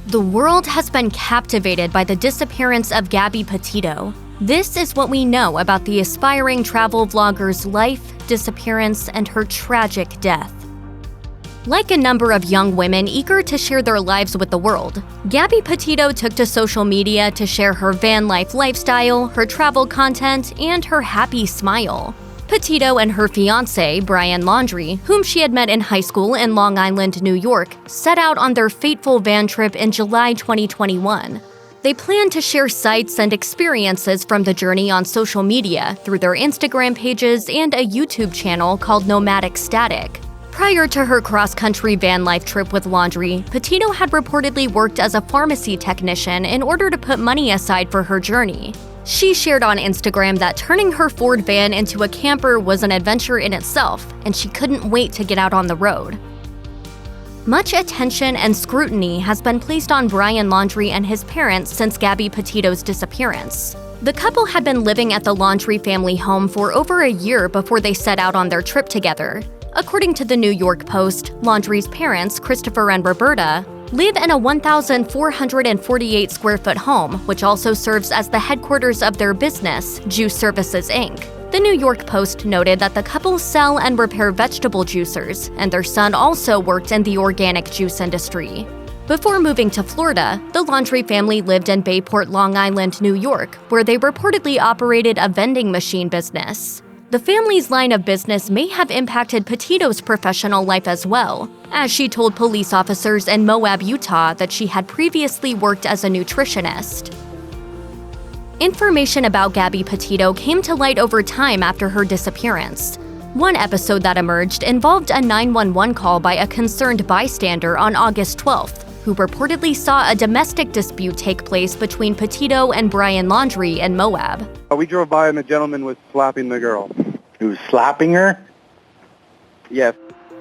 The world has been captivated by the disappearance of Gabby Petito. This is what we know about the aspiring travel vlogger's life, disappearance, and her tragic death. Like a number of young women eager to share their lives with the world, Gabby Petito took to social media to share her van life lifestyle, her travel content, and her happy smile. Petito and her fiancé, Brian Laundrie, whom she had met in high school in Long Island, New York, set out on their fateful van trip in July 2021. They planned to share sights and experiences from the journey on social media through their Instagram pages and a YouTube channel called Nomadic Static. Prior to her cross-country van life trip with Laundrie, Petito had reportedly worked as a pharmacy technician in order to put money aside for her journey. She shared on Instagram that turning her Ford van into a camper was an adventure in itself, and she couldn't wait to get out on the road. Much attention and scrutiny has been placed on Brian Laundrie and his parents since Gabby Petito's disappearance. The couple had been living at the Laundrie family home for over a year before they set out on their trip together. According to the New York Post, Laundrie's parents, Christopher and Roberta, live in a 1,448-square-foot home, which also serves as the headquarters of their business, Juice Services, Inc. The New York Post noted that the couple sell and repair vegetable juicers, and their son also worked in the organic juice industry. Before moving to Florida, the Laundrie family lived in Bayport, Long Island, New York, where they reportedly operated a vending machine business. The family's line of business may have impacted Petito's professional life as well, as she told police officers in Moab, Utah that she had previously worked as a nutritionist. Information about Gabby Petito came to light over time after her disappearance. One episode that emerged involved a 911 call by a concerned bystander on August 12th, who reportedly saw a domestic dispute take place between Petito and Brian Laundrie in Moab. We drove by and the gentleman was slapping the girl. He was slapping her? Yes.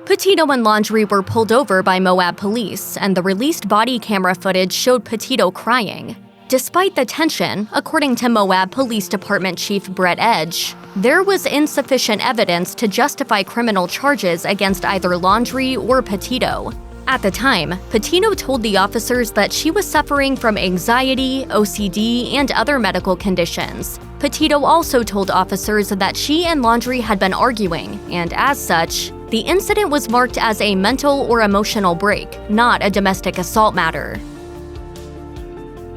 Petito and Laundrie were pulled over by Moab police, and the released body camera footage showed Petito crying. Despite the tension, according to Moab Police Department Chief Brett Edge, there was insufficient evidence to justify criminal charges against either Laundrie or Petito. At the time, Petito told the officers that she was suffering from anxiety, OCD, and other medical conditions. Petito also told officers that she and Laundrie had been arguing, and as such, the incident was marked as a mental or emotional break, not a domestic assault matter.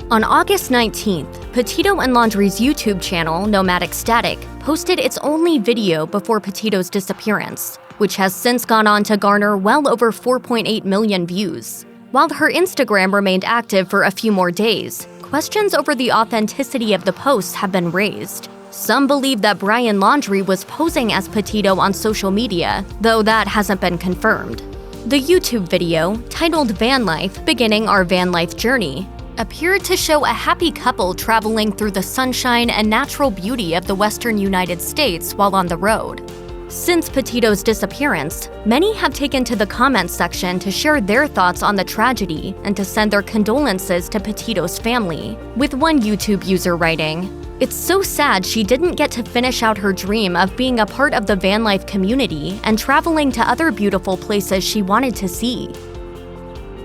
On August 19th, Petito and Laundrie's YouTube channel, Nomadic Static, posted its only video before Petito's disappearance, which has since gone on to garner well over 4.8 million views. While her Instagram remained active for a few more days, questions over the authenticity of the posts have been raised. Some believe that Brian Laundrie was posing as Petito on social media, though that hasn't been confirmed. The YouTube video, titled Van Life: Beginning Our Van Life Journey, appeared to show a happy couple traveling through the sunshine and natural beauty of the western United States while on the road. Since Petito's disappearance, many have taken to the comments section to share their thoughts on the tragedy and to send their condolences to Petito's family, with one YouTube user writing, "It's so sad she didn't get to finish out her dream of being a part of the van life community and traveling to other beautiful places she wanted to see."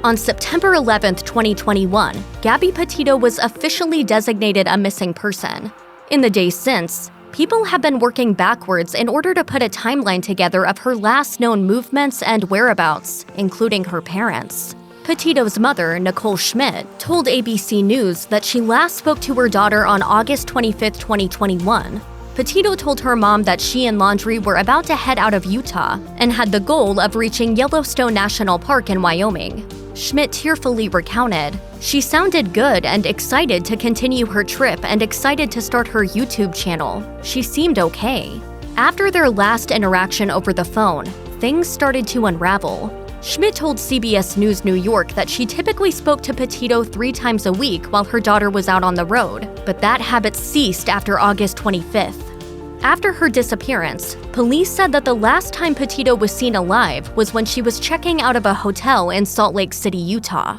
On September 11, 2021, Gabby Petito was officially designated a missing person. In the days since, people have been working backwards in order to put a timeline together of her last known movements and whereabouts, including her parents. Petito's mother, Nicole Schmidt, told ABC News that she last spoke to her daughter on August 25, 2021. Petito told her mom that she and Laundrie were about to head out of Utah and had the goal of reaching Yellowstone National Park in Wyoming. Schmidt tearfully recounted, "She sounded good and excited to continue her trip and excited to start her YouTube channel. She seemed okay." After their last interaction over the phone, things started to unravel. Schmidt told CBS News New York that she typically spoke to Petito 3 times a week while her daughter was out on the road, but that habit ceased after August 25th. After her disappearance, police said that the last time Petito was seen alive was when she was checking out of a hotel in Salt Lake City, Utah.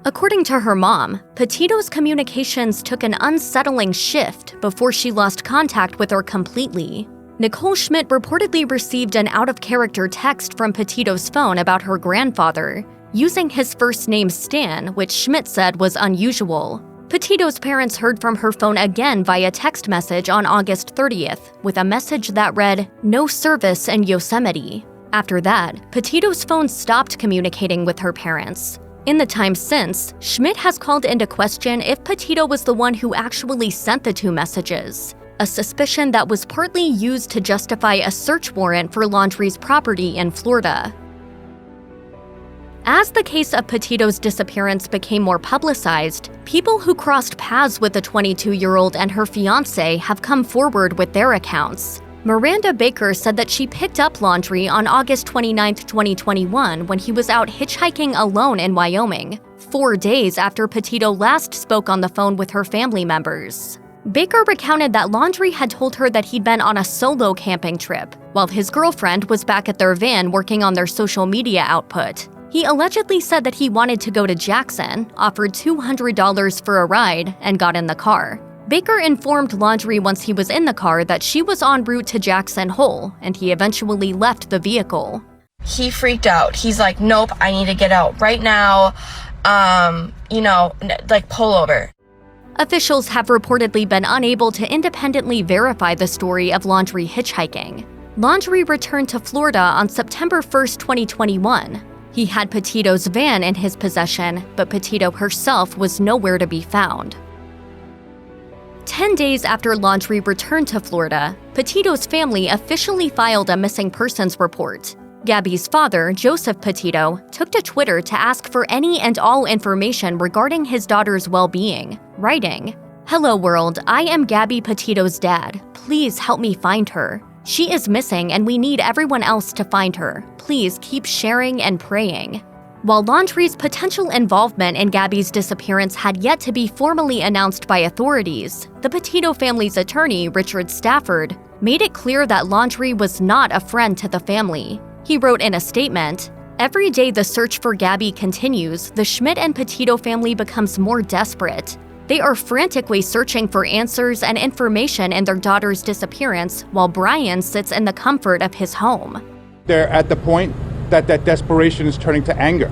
According to her mom, Petito's communications took an unsettling shift before she lost contact with her completely. Nicole Schmidt reportedly received an out-of-character text from Petito's phone about her grandfather. using his first name Stan, which Schmidt said was unusual. Petito's parents heard from her phone again via text message on August 30th, with a message that read, "No service in Yosemite." After that, Petito's phone stopped communicating with her parents. In the time since, Schmidt has called into question if Petito was the one who actually sent the two messages, a suspicion that was partly used to justify a search warrant for Laundrie's property in Florida. As the case of Petito's disappearance became more publicized, people who crossed paths with the 22-year-old and her fiancé have come forward with their accounts. Miranda Baker said that she picked up Laundrie on August 29, 2021, when he was out hitchhiking alone in Wyoming, 4 days after Petito last spoke on the phone with her family members. Baker recounted that Laundrie had told her that he'd been on a solo camping trip, while his girlfriend was back at their van working on their social media output. He allegedly said that he wanted to go to Jackson, offered $200 for a ride, and got in the car. Baker informed Laundrie once he was in the car that she was en route to Jackson Hole, and he eventually left the vehicle. He freaked out. He's like, "Nope, I need to get out right now. Pull over." Officials have reportedly been unable to independently verify the story of Laundrie hitchhiking. Laundrie returned to Florida on September 1, 2021. He had Petito's van in his possession, but Petito herself was nowhere to be found. 10 days after Laundrie returned to Florida, Petito's family officially filed a missing persons report. Gabby's father, Joseph Petito, took to Twitter to ask for any and all information regarding his daughter's well-being, writing, "Hello world, I am Gabby Petito's dad. Please help me find her. She is missing and we need everyone else to find her. Please keep sharing and praying." While Laundrie's potential involvement in Gabby's disappearance had yet to be formally announced by authorities, the Petito family's attorney, Richard Stafford, made it clear that Laundrie was not a friend to the family. He wrote in a statement, "Every day the search for Gabby continues, the Schmidt and Petito family becomes more desperate. They are frantically searching for answers and information in their daughter's disappearance while Brian sits in the comfort of his home." They're at the point that desperation is turning to anger.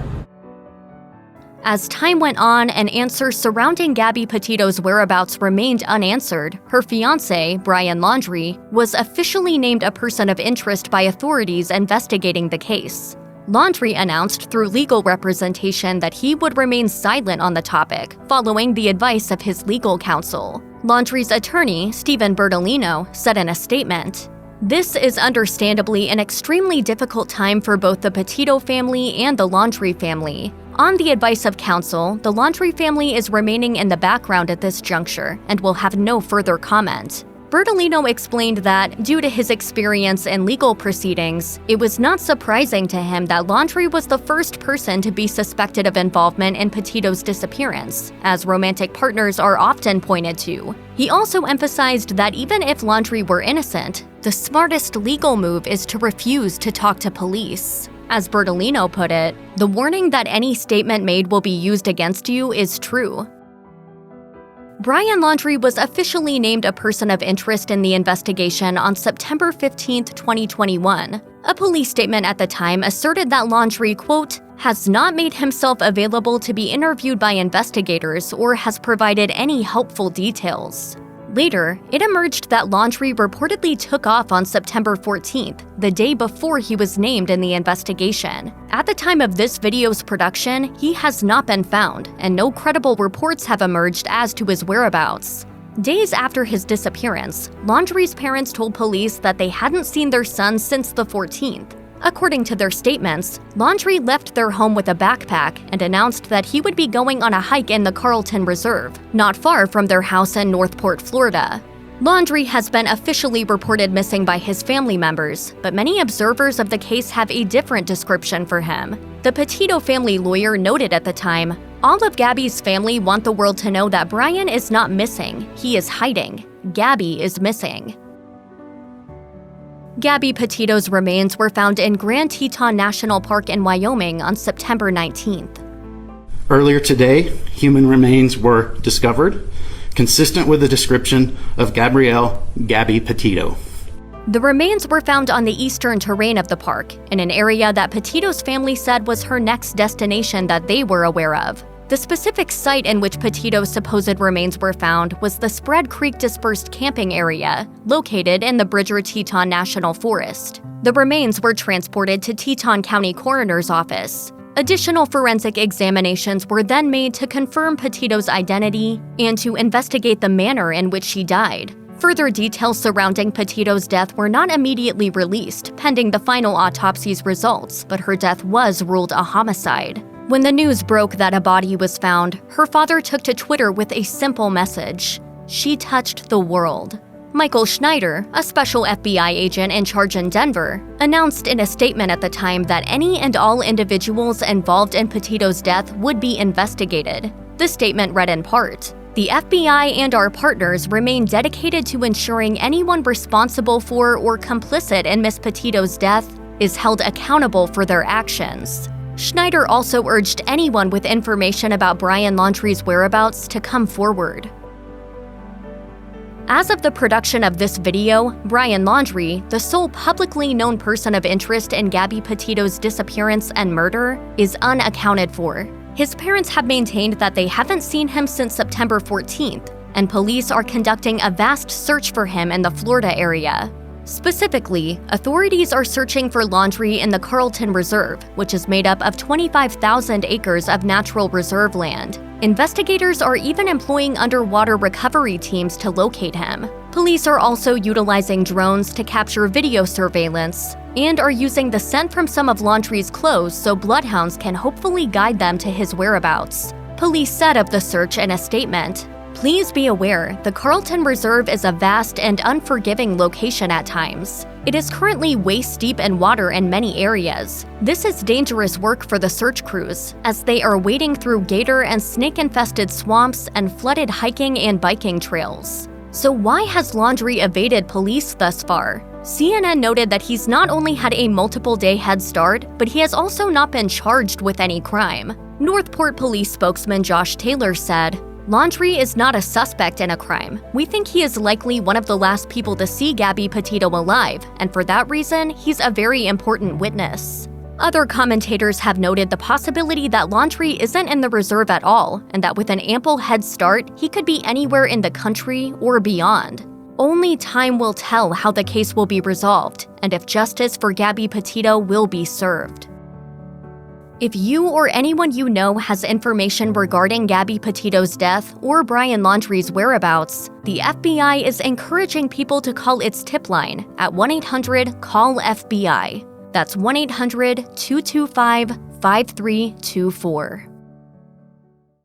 As time went on and answers surrounding Gabby Petito's whereabouts remained unanswered, her fiancé, Brian Laundrie, was officially named a person of interest by authorities investigating the case. Laundrie announced through legal representation that he would remain silent on the topic, following the advice of his legal counsel. Laundrie's attorney, Stephen Bertolino, said in a statement, "This is understandably an extremely difficult time for both the Petito family and the Laundrie family. On the advice of counsel, the Laundrie family is remaining in the background at this juncture and will have no further comment." Bertolino explained that, due to his experience in legal proceedings, it was not surprising to him that Laundrie was the first person to be suspected of involvement in Petito's disappearance, as romantic partners are often pointed to. He also emphasized that even if Laundrie were innocent, the smartest legal move is to refuse to talk to police. As Bertolino put it, "The warning that any statement made will be used against you is true." Brian Laundrie was officially named a person of interest in the investigation on September 15, 2021. A police statement at the time asserted that Laundrie, quote, "has not made himself available to be interviewed by investigators or has provided any helpful details." Later, it emerged that Laundrie reportedly took off on September 14th, the day before he was named in the investigation. At the time of this video's production, he has not been found, and no credible reports have emerged as to his whereabouts. Days after his disappearance, Laundrie's parents told police that they hadn't seen their son since the 14th. According to their statements, Laundrie left their home with a backpack and announced that he would be going on a hike in the Carlton Reserve, not far from their house in Northport, Florida. Laundrie has been officially reported missing by his family members, but many observers of the case have a different description for him. The Petito family lawyer noted at the time, "All of Gabby's family want the world to know that Brian is not missing, he is hiding. Gabby is missing." Gabby Petito's remains were found in Grand Teton National Park in Wyoming on September 19th. Earlier today, human remains were discovered, consistent with the description of Gabrielle "Gabby" Petito. The remains were found on the eastern terrain of the park, in an area that Petito's family said was her next destination that they were aware of. The specific site in which Petito's supposed remains were found was the Spread Creek Dispersed Camping Area, located in the Bridger-Teton National Forest. The remains were transported to Teton County Coroner's Office. Additional forensic examinations were then made to confirm Petito's identity and to investigate the manner in which she died. Further details surrounding Petito's death were not immediately released, pending the final autopsy's results, but her death was ruled a homicide. When the news broke that a body was found, her father took to Twitter with a simple message: "She touched the world." Michael Schneider, a special FBI agent in charge in Denver, announced in a statement at the time that any and all individuals involved in Petito's death would be investigated. The statement read in part, "The FBI and our partners remain dedicated to ensuring anyone responsible for or complicit in Ms. Petito's death is held accountable for their actions." Schneider also urged anyone with information about Brian Laundrie's whereabouts to come forward. As of the production of this video, Brian Laundrie, the sole publicly known person of interest in Gabby Petito's disappearance and murder, is unaccounted for. His parents have maintained that they haven't seen him since September 14th, and police are conducting a vast search for him in the Florida area. Specifically, authorities are searching for Laundrie in the Carlton Reserve, which is made up of 25,000 acres of natural reserve land. Investigators are even employing underwater recovery teams to locate him. Police are also utilizing drones to capture video surveillance and are using the scent from some of Laundrie's clothes so bloodhounds can hopefully guide them to his whereabouts. Police said of the search in a statement, "Please be aware, the Carlton Reserve is a vast and unforgiving location at times. It is currently waist-deep in water in many areas. This is dangerous work for the search crews, as they are wading through gator and snake-infested swamps and flooded hiking and biking trails." So why has Laundrie evaded police thus far? CNN noted that he's not only had a multiple-day head start, but he has also not been charged with any crime. Northport Police spokesman Josh Taylor said, "Laundrie is not a suspect in a crime. We think he is likely one of the last people to see Gabby Petito alive, and for that reason, he's a very important witness." Other commentators have noted the possibility that Laundrie isn't in the reserve at all, and that with an ample head start, he could be anywhere in the country or beyond. Only time will tell how the case will be resolved, and if justice for Gabby Petito will be served. If you or anyone you know has information regarding Gabby Petito's death or Brian Laundrie's whereabouts, the FBI is encouraging people to call its tip line at 1-800-CALL-FBI. That's 1-800-225-5324.